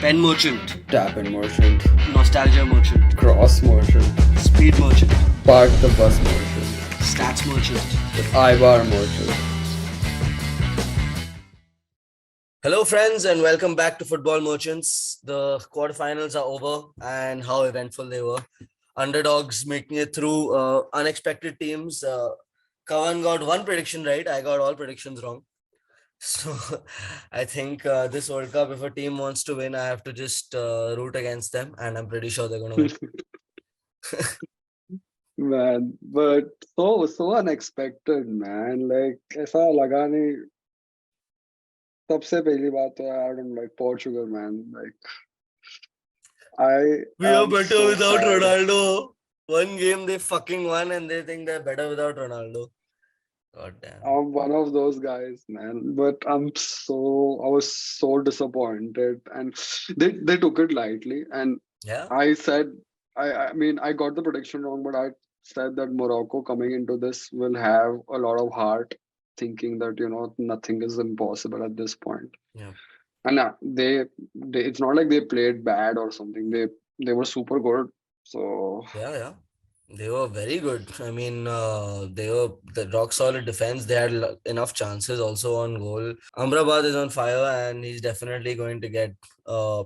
Pen merchant, Tap in merchant, nostalgia merchant, cross merchant, speed merchant, park the bus merchant, stats merchant. iBar merchant. Hello, friends, and welcome back to Football Merchants. The quarterfinals are over, and how eventful they were. Underdogs making it through, unexpected teams. Kavan got one prediction right. I got all predictions wrong. So I think this World Cup, if a team wants to win, I have to just root against them, and I'm pretty sure they're going to win. Man, but so unexpected, man. Like ऐसा लगा नहीं. सबसे पहली बात तो I don't like Portugal, man. Like I We are am better so without sad. Ronaldo. One game they fucking won, and they think they're better without Ronaldo. God damn. I'm one of those guys, man. But I was so disappointed, and they took it lightly. And Yeah. I said, I mean, I got the prediction wrong, but I said that Morocco coming into this will have a lot of heart, thinking that nothing is impossible at this point. Yeah. And it's not like they played bad or something. They were super good. So Yeah. They were very good. I mean, they were the rock solid defense. They had enough chances also on goal. Amrabat is on fire, and he's definitely going to get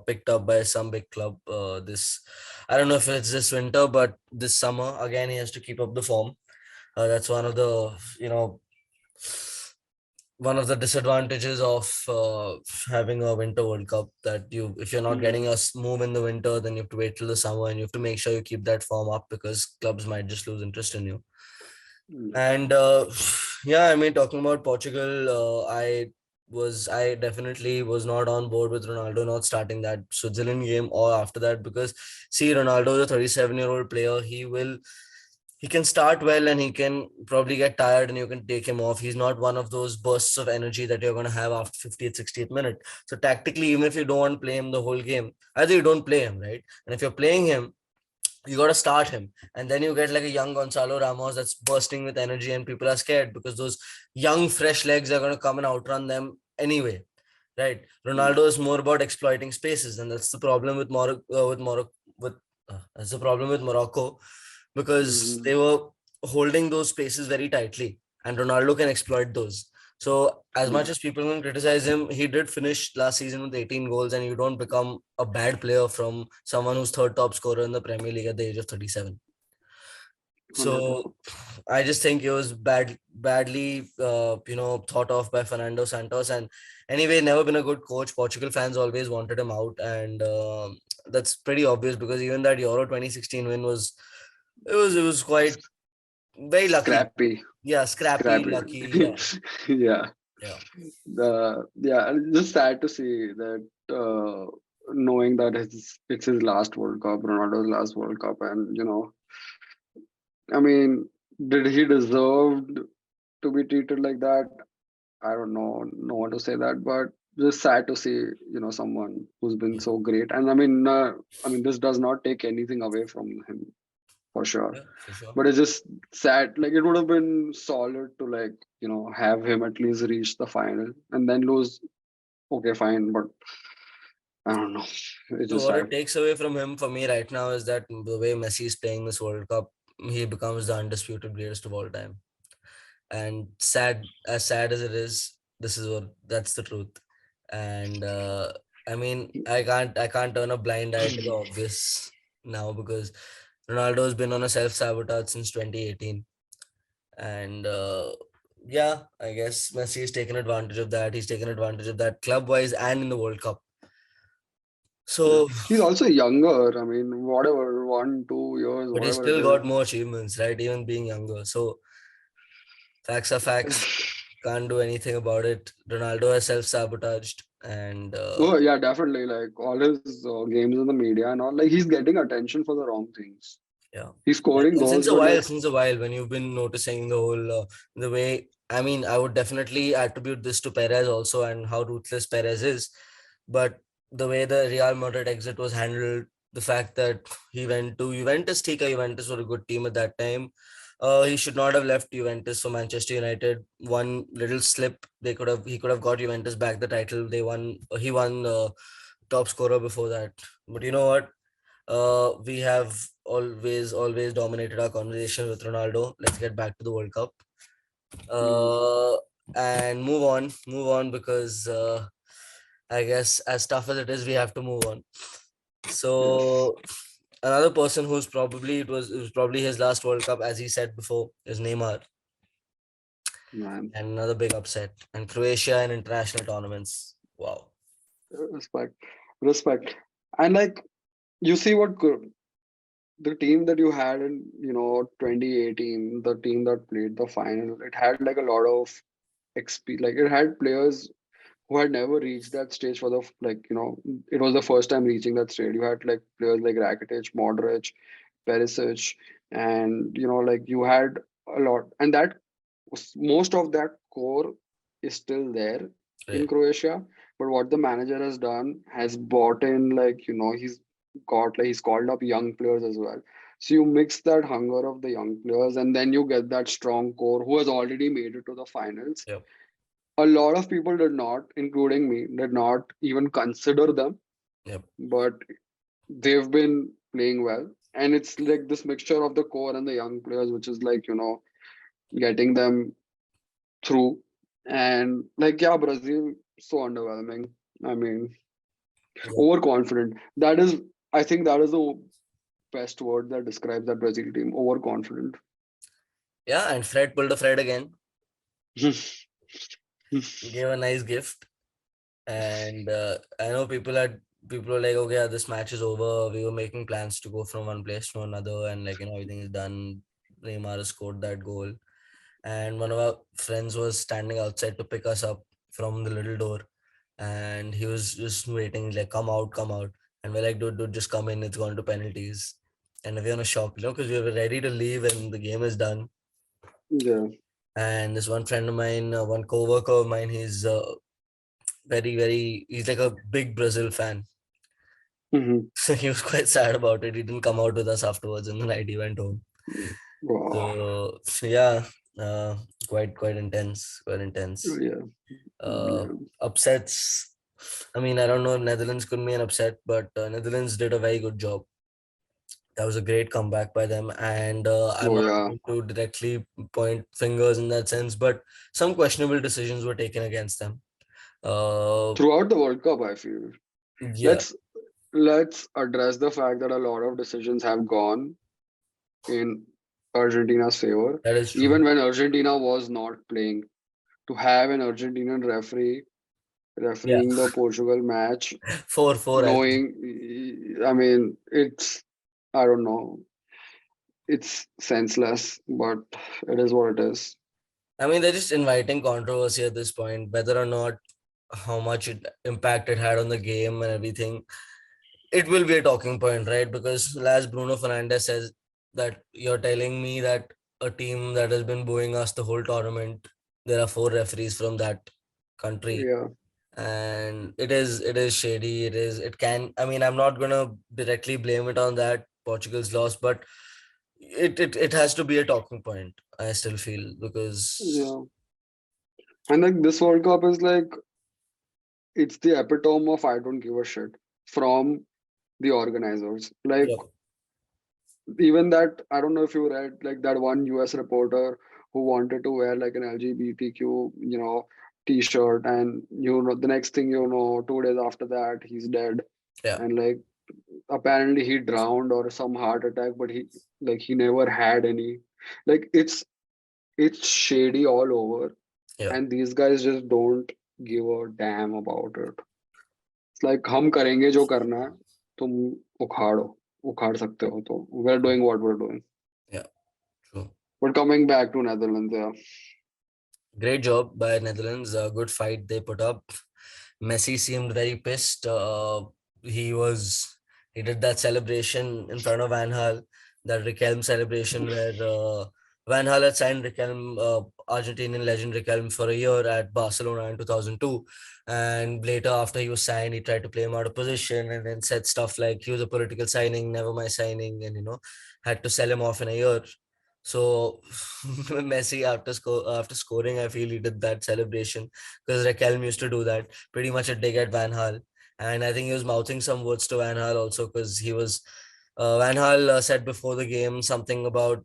picked up by some big club. I don't know if it's this winter, but this summer again he has to keep up the form. That's one of the disadvantages of having a winter World Cup, that if you're not getting mm, a move in the winter, then you have to wait till the summer, and you have to make sure you keep that form up because clubs might just lose interest in you. mm, And yeah, I mean, talking about Portugal, I definitely was not on board with Ronaldo not starting that Switzerland game or after that, because see, Ronaldo is a 37-year-old player. He can start well, and he can probably get tired, and you can take him off. He's not one of those bursts of energy that you're going to have after 50th, 60th minute. So tactically, even if you don't want to play him the whole game, either you don't play him, right? And if you're playing him, you got to start him, and then you get like a young Gonzalo Ramos that's bursting with energy, and people are scared because those young fresh legs are going to come and outrun them anyway, right? mm, Ronaldo is more about exploiting spaces, and that's the problem with that's the problem with Morocco, because mm. they were holding those spaces very tightly, and Ronaldo can exploit those. So as much Yeah. as people can criticize him, he did finish last season with 18 goals, and you don't become a bad player from someone who's third top scorer in the Premier League at the age of 37. 100%. So I just think it was badly, thought of by Fernando Santos. And anyway, never been a good coach. Portugal fans always wanted him out, and that's pretty obvious because even that Euro 2016 win was quite very lucky. Scrappy, Yeah, scrappy, scrappy. lucky. Yeah, Yeah. yeah, And just sad to see that, knowing that it's his last World Cup, Ronaldo's last World Cup, and I mean, did he deserve to be treated like that? I don't know what to say that, but just sad to see, someone who's been yeah, so great. And I mean, this does not take anything away from him for sure. yeah, for sure. But it's just sad. Like it would have been solid to have him at least reach the final and then lose. Okay, fine, but I don't know. It's So just what it sad. takes away from him for me right now is that the way Messi is playing this World Cup, he becomes the undisputed greatest of all time. And sad as it is, that's the truth. And I mean, I can't turn a blind eye to the obvious now, because Ronaldo has been on a self-sabotage since 2018. And yeah, I guess Messi has taken advantage of that. He's taken advantage of that club wise and in the World Cup. Yeah. So He's also younger. I mean, whatever, 1, 2 years, but he whatever it still is. got more achievements, right? Even being younger. So facts are facts. Can't do anything about it. Ronaldo has self-sabotaged, and Oh yeah, definitely. Like all his games in the media and all, like he's getting attention for the wrong things. yeah. He's And, scoring and goals, but like, since a while, when you've been noticing the way, I mean, I would definitely attribute this to Perez also, and how ruthless Perez is. But the way the Real Madrid exit was handled, the fact that he went to Juventus, Juventus were a good team at that time. He should not have left Juventus for Manchester United. One little slip, he could have got Juventus back the title. He won top scorer before that. But you know what? We have always dominated our conversation with Ronaldo. Let's get back to the World Cup. Mm, Uh, and move on because I guess as tough as it is, we have to move on. yes, So another person it was probably his last World Cup, as he said before, is Neymar, man. and another big upset. And Croatia in international tournaments. Wow. Respect, respect. And like you see the team that you had in 2018, the team that played the final, it had like a lot of like it had players who had never reached that stage for the it was the first time reaching that stage. You had like players like Rakitic, Modric, Perisic, and like you had a lot, and most of that core is still there in Right. Croatia. But what the manager has done has bought in, like he's called up young players as well. So you mix that hunger of the young players, and then you get that strong core who has already made it to the finals. Yep. A lot of people did not, including me, did not even consider them, Yep. but they've been playing well. And it's like this mixture of the core and the young players, which is like, getting them through. And like, yeah, Brazil, so underwhelming. I mean, Yep. overconfident. That is, I think that is the best word that describes that Brazil team. Overconfident. Yeah, and Fred pulled a Fred again. Gave a nice gift. And I know people are like, okay, yeah, this match is over. We were making plans to go from one place to another, and like everything is done. Neymar has scored that goal, and one of our friends was standing outside to pick us up from the little door, and he was just waiting, like, come out, come out. And we're like, dude, just come in. It's gone to penalties, and we're in a shock, because we were ready to leave and the game is done. Yeah. And this one friend of mine, one coworker of mine, he's he's like a big Brazil fan. Hmm. So he was quite sad about it. He didn't come out with us afterwards. In the night, he went home. Wow. So yeah, uh, quite intense, quite intense. Yeah. Uh, Yeah. Upsets. I mean, I don't know if Netherlands could be an upset, but Netherlands did a very good job. That was a great comeback by them, and I'm Oh not yeah. going to directly point fingers in that sense, but some questionable decisions were taken against them. Uh, Throughout the World Cup, I feel. yeah, Let's let's address the fact that a lot of decisions have gone in Argentina's favor, that is true. even when Argentina was not playing. To have an Argentinian referee Yeah, refereeing the Portugal match, 4-4, I think. knowing, I mean, I don't know, it's senseless, but it is what it is. I mean, they're just inviting controversy at this point, whether or not how much impact it had on the game and everything. It will be a talking point, right? Because as Bruno Fernandes says, that you're telling me that a team that has been booing us the whole tournament, there are four referees from that country, Yeah. and it is shady. I mean, I'm not gonna directly blame it on that Portugal's loss, but it has to be a talking point. I still feel because Yeah. And like this World Cup is like, it's the epitome of I don't give a shit from the organizers. Like, yeah, even that, I don't know if you read like that one US reporter who wanted to wear like an LGBTQ, t-shirt, and the next thing 2 days after that he's dead. yeah, And like apparently he drowned or some heart attack, but he never had any. Like it's shady all over, yeah. and these guys just don't give a damn about it. It's like हम करेंगे जो करना है, तुम उखाड़ो उखाड़ सकते हो, तो we're doing what we're doing. Yeah, true. But coming back to Netherlands, yeah. Great job by Netherlands. A good fight they put up. Messi seemed very pissed. He did that celebration in front of Van Gaal, that Riquelme celebration where Van Gaal had signed Riquelme, Argentinian legend Riquelme, for a year at Barcelona in 2002. And later, after he was signed, he tried to play him out of position and then said stuff like he was a political signing, never my signing, and had to sell him off in a year. So Messi, after scoring, I feel he did that celebration because Raquel used to do that, pretty much a dig at Van Gaal. and I think he was mouthing some words to Van Gaal also, because he was Van Gaal said before the game something about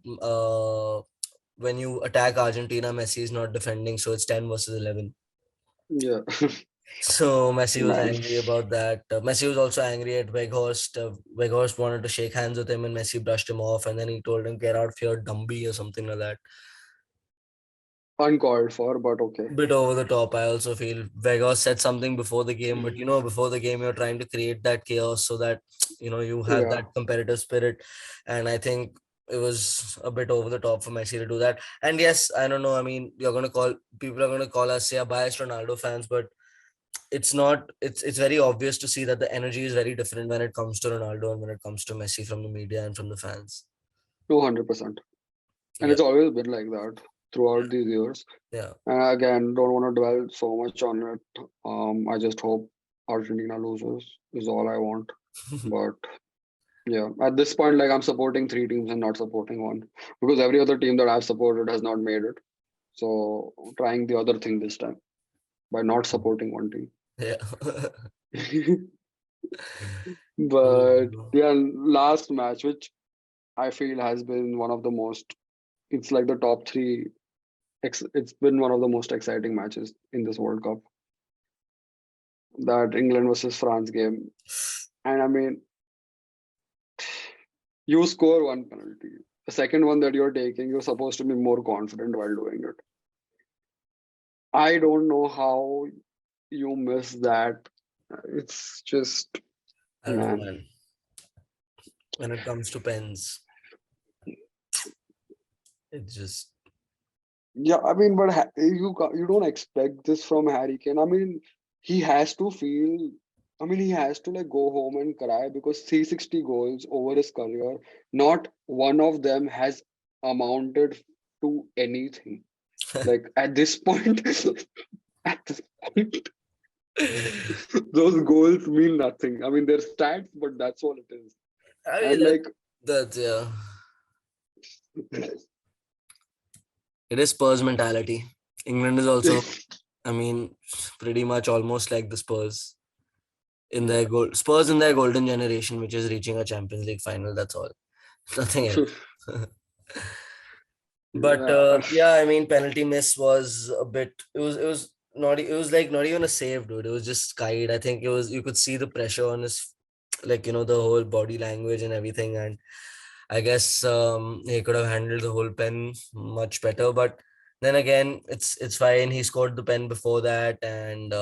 when you attack Argentina, Messi is not defending, so it's 10 versus 11. Yeah, So Messi was man. angry about that. Messi was also angry at Weghorst. Weghorst wanted to shake hands with him, and Messi brushed him off, and then he told him, "Get out here, Dumby," or something like that. Uncalled for, but okay. Bit over the top. I also feel Vegas said something before the game, but before the game, you're trying to create that chaos so that you have Yeah, that competitive spirit, and I think it was a bit over the top for Messi to do that. And yes, I don't know. I mean, people are gonna call us, yeah, biased Ronaldo fans, but it's not. It's very obvious to see that the energy is very different when it comes to Ronaldo and when it comes to Messi from the media and from the fans. 200%. And Yeah, it's always been like that throughout these years. yeah. And again, don't want to dwell so much on it. I just hope Argentina loses is all I want. But yeah, at this point, like I'm supporting three teams and not supporting one because every other team that I've supported has not made it. So trying the other thing this time by not supporting one team. Yeah. But yeah, last match, which I feel has been one of the most, it's like the top three. It's been one of the most exciting matches in this World Cup. That England versus France game. And I mean, you score one penalty. The second one that you're taking, you're supposed to be more confident while doing it. I don't know how you miss that. It's just, I don't know, man. man. When it comes to pens, it's just Yeah, I mean, but you don't expect this from Harry Kane. I mean, he has to feel. I mean, he has to like go home and cry because 360 goals over his career, not one of them has amounted to anything. Like at this point, at this point, those goals mean nothing. I mean, they're stats, but that's all it is. I mean And like, that yeah. It is Spurs mentality. England is also, I mean, pretty much almost like the Spurs in their Spurs in their golden generation, which is reaching a Champions League final. That's all. Nothing else. But yeah, yeah, I mean, penalty miss was a bit. It was not. It was like not even a save, dude. It was just kite. I think it was. You could see the pressure on his, like the whole body language and everything. And I guess he could have handled the whole pen much better. But then again, it's fine. He scored the pen before that, and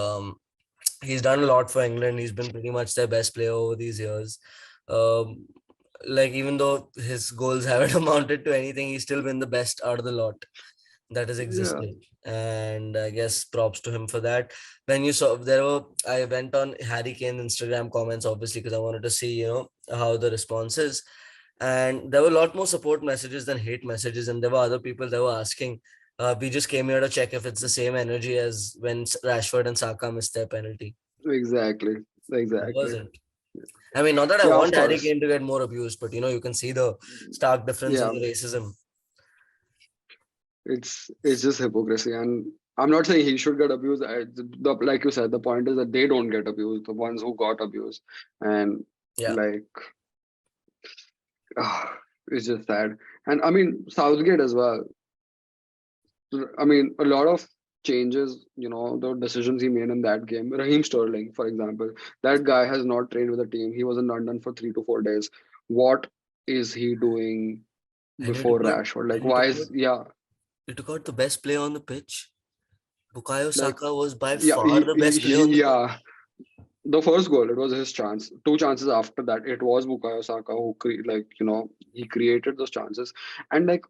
he's done a lot for England. He's been pretty much their best player over these years. Um, like even though his goals haven't amounted to anything, he's still been the best out of the lot that has yeah, existed. And I guess props to him for that. When you saw I went on Harry Kane's Instagram comments, obviously, because I wanted to see, how the response is. And there were a lot more support messages than hate messages. And there were other people that were asking, we just came here to check if it's the same energy as when Rashford and Saka missed their penalty. exactly, It exactly. wasn't. I mean, not that I Yeah, of want Harry course. Kane to get more abused, but you can see the stark difference in Yeah, the racism. it's just hypocrisy, and I'm not saying he should get abused. Like you said, the point is that they don't get abused, the ones who got abused, and Yeah. like it's just sad. And I mean Southgate as well. I mean a lot of changes. The decisions he made in that game. Raheem Sterling, for example, that guy has not trained with the team. He was in London for 3 to 4 days. What is he doing And you before took out Rashford? Like and you why took is out yeah you took out the best player on the pitch. Bukayo like Saka was by yeah far the best player on the pitch. yeah. The first goal, it was his chance. Two chances after that, it was Bukayo Saka who he created those chances. And like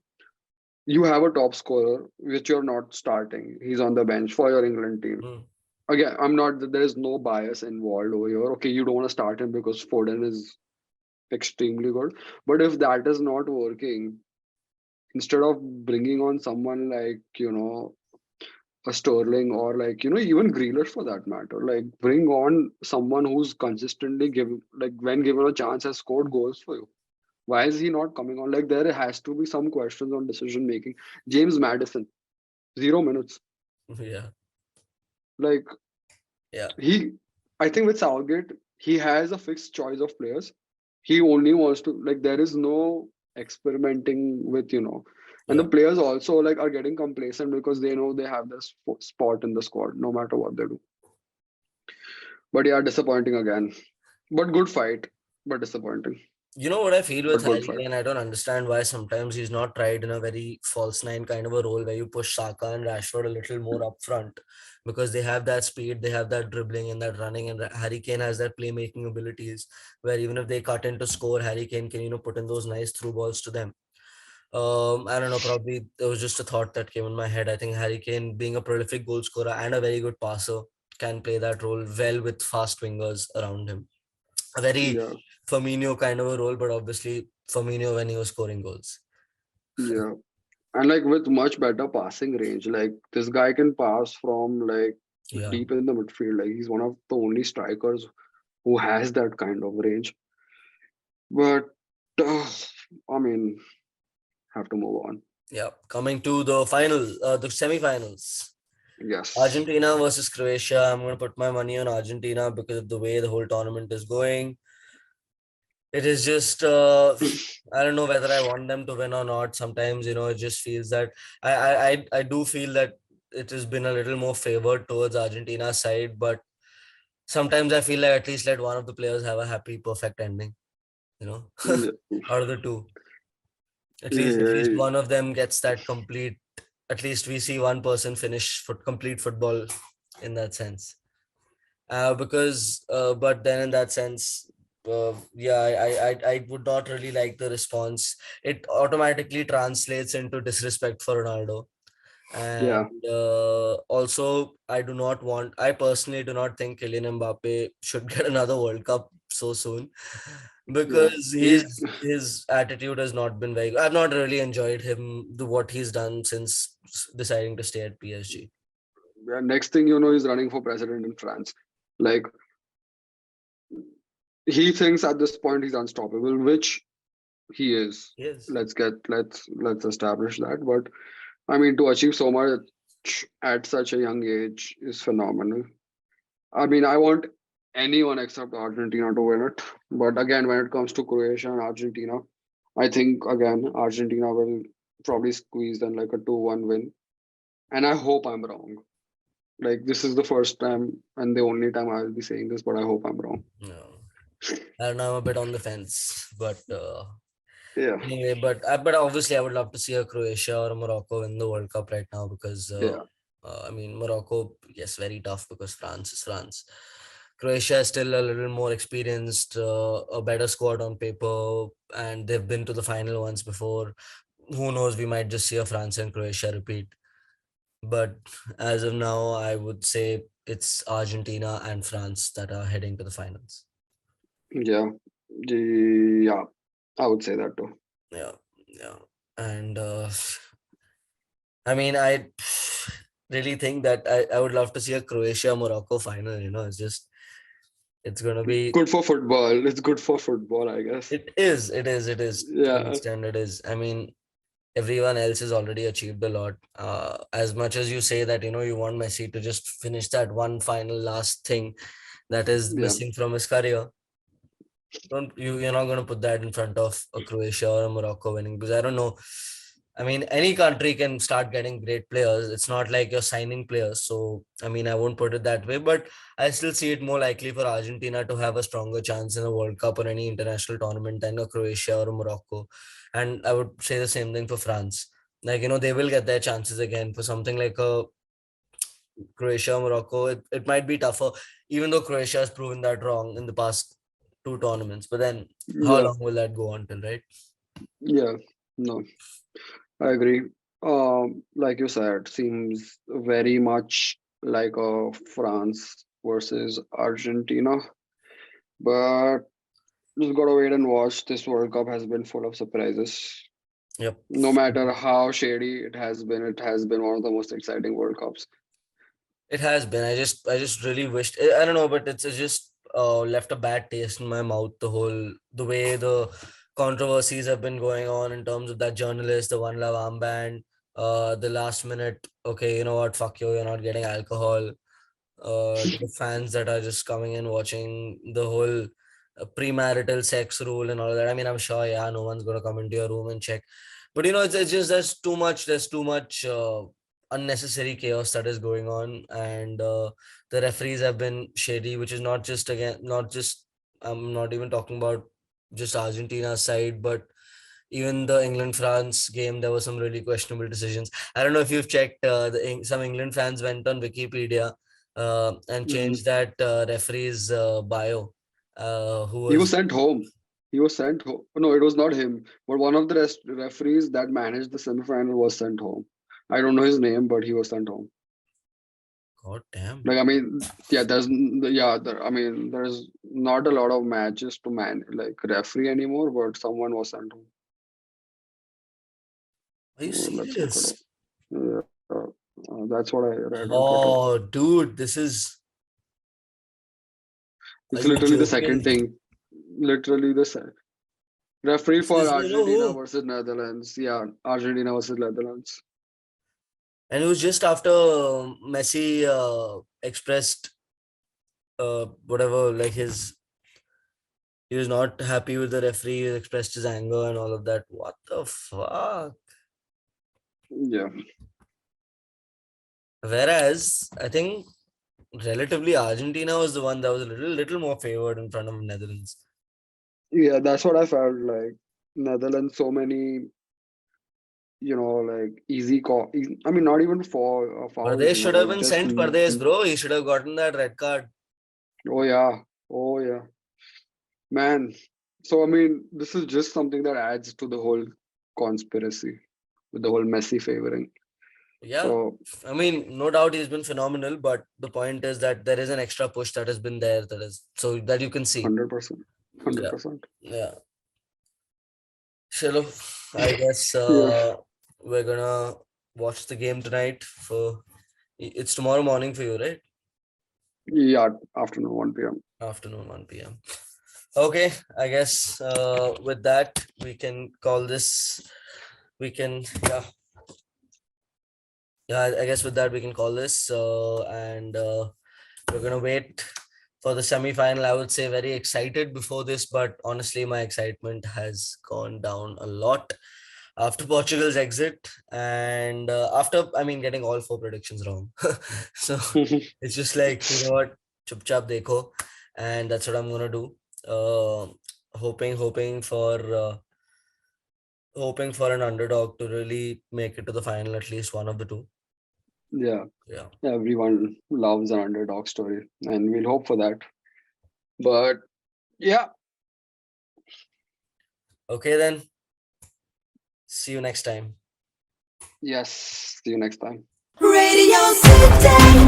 you have a top scorer which you're not starting. He's on the bench for your England team. Hmm. Again, I'm not. There is no bias involved over here. Okay, you don't want to start him because Foden is extremely good. But if that is not working, instead of bringing on someone like a Sterling or even Grealish for that matter. Like bring on someone who's consistently given when given a chance has scored goals for you. Why is he not coming on? Like there has to be some questions on decision making. James Madison, 0 minutes. Yeah. Like Yeah. he I think with Southgate, he has a fixed choice of players. He only wants to, like, there is no experimenting with, and the Yeah. players also like are getting complacent because they know they have this spot in the squad no matter what they do. But yeah, disappointing again. But good fight, but disappointing. You know what I feel with But good Harry fight. Kane? I don't understand why sometimes he's not tried in a very false nine kind of a role where you push Saka and Rashford a little more up front, because they have that speed, they have that dribbling and that running, and Harry Kane has that playmaking abilities where even if they cut into score, Harry Kane can, put in those nice through balls to them. I don't know, probably it was just a thought that came in my head. I think Harry Kane, being a prolific goal scorer and a very good passer, can play that role well with fast wingers around him. A very Yeah, Firmino kind of a role, but obviously Firmino when he was scoring goals. yeah. And like with much better passing range, like this guy can pass from like Yeah, deep in the midfield. Like he's one of the only strikers who has that kind of range. But uh, I mean, have to move on. yeah. Coming to the semi-finals. Yes. Argentina versus Croatia. I'm going to put my money on Argentina because of the way the whole tournament is going. It is just, I don't know whether I want them to win or not. Sometimes, it just feels that I do feel that it has been a little more favored towards Argentina's side, but sometimes I feel like at least let one of the players have a happy, perfect ending, you know, Yeah, out of the two. At least yeah, one of them gets that complete. At least we see one person finish complete football in that sense. But then in that sense, yeah, I would not really like the response. It automatically translates into disrespect for Ronaldo. yeah, And also, I personally do not think Kylian Mbappe should get another World Cup so soon, yeah. because He's his attitude has not been very good. I've not really enjoyed what he's done since deciding to stay at PSG. yeah, next thing you know, he's running for president in France. Like he thinks at this point he's unstoppable, which he is. Yes. Let's establish that. But I mean, to achieve so much at such a young age is phenomenal. I mean, I want anyone except Argentina to win it. But again, when it comes to Croatia and Argentina, I think again Argentina will probably squeeze in like a 2-1 win. And I hope I'm wrong. Like this is the first time and the only time I will be saying this, but I hope I'm wrong. No. I don't know. I'm a bit on the fence, but Yeah, anyway, but obviously, I would love to see a Croatia or a Morocco win the World Cup right now, because yeah, I mean, Morocco, yes, very tough because France is France. Croatia is still a little more experienced, a better squad on paper, and they've been to the final once before. Who knows? We might just see a France and Croatia repeat. But as of now, I would say it's Argentina and France that are heading to the finals. yeah, yeah. I would say that too. Yeah, yeah, and I mean, I really think that I would love to see a Croatia Morocco final. It's gonna be. Good for football. It's good for football, I guess. It is. To an Yeah, extent, it is. I mean, everyone else has already achieved a lot. As much as you say that you want Messi to just finish that one final last thing that is yeah, missing from his career, don't you're not going to put that in front of a Croatia or a Morocco winning, because I don't know. I mean, any country can start getting great players. It's not like you're signing players. So, I mean, I won't put it that way, but I still see it more likely for Argentina to have a stronger chance in a World Cup or any international tournament than a Croatia or a Morocco. And I would say the same thing for France. Like, they will get their chances again for something like a Croatia, Morocco. It might be tougher, even though Croatia has proven that wrong in the past two tournaments. But then how yeah, long will that go on till, right? yeah. No, I agree. Like you said, seems very much like a France versus Argentina, but just gotta wait and watch. This World Cup has been full of surprises. Yep. No matter how shady it has been one of the most exciting World Cups. It has been. I just really wished. I don't know, but it's just left a bad taste in my mouth. The way the controversies have been going on in terms of that journalist, the One Love armband, the last minute. Okay, you know what? Fuck you. You're not getting alcohol. to the fans that are just coming in watching the whole premarital sex rule and all of that. I mean, I'm sure, yeah, no one's gonna come into your room and check, but it's just there's too much unnecessary chaos that is going on, and the referees have been shady, which is not just again not just I'm not even talking about just Argentina's side, but even the England France game, there were some really questionable decisions. I don't know if you've checked. Some England fans went on Wikipedia and Mhm. changed that referee's bio. Who He was was sent home. He was sent home. No, it was not him. But one of the referees that managed the semifinal was sent home. I don't know his name, but he was sent home. God damn. Like, I mean, yeah, I mean, there's not a lot of matches to like referee anymore, but someone was sent home. Are you Let's look it up. serious? Yeah, that's what I read on Twitter. Oh, dude, this is. Are It's you literally the second joking? thing. Literally the referee This for is, Argentina who? versus Netherlands. Yeah, Argentina versus Netherlands. And it was just after Messi expressed whatever, like he was not happy with the referee, he expressed his anger and all of that. What the fuck? Yeah. Whereas I think relatively Argentina was the one that was a little more favored in front of Netherlands. Yeah, that's what I felt like. Netherlands, so many, like easy call. I mean, not even for fouls, Pardesh should have like been just. sent Pardesh, bro. He should have gotten that red card. Oh yeah, oh yeah, man. So I mean, this is just something that adds to the whole conspiracy with the whole Messi favoring. Yeah. So I mean, no doubt he's been phenomenal, but the point is that there is an extra push that has been there that is so that you can see. 100%, hundred Yeah. percent. Yeah. Shalo, I guess Yeah, we're gonna watch the game tonight for it's tomorrow morning for you, right? yeah. Afternoon, 1 p.m. Afternoon, 1 p.m. Okay, I guess with that we can call this. We can yeah. I guess with that we can call this. And we're gonna wait for the semi-final. I would say very excited before this, but honestly, my excitement has gone down a lot after Portugal's exit and after I mean getting all four predictions wrong. So it's just like you know what, chup chap dekho, and that's what I'm gonna do. Uh, hoping hoping for an underdog to really make it to the final, at least one of the two. Yeah, Yeah. everyone loves an underdog story, and we'll hope for that. But yeah, Okay then. See you next time. yes. See you next time. Radio City.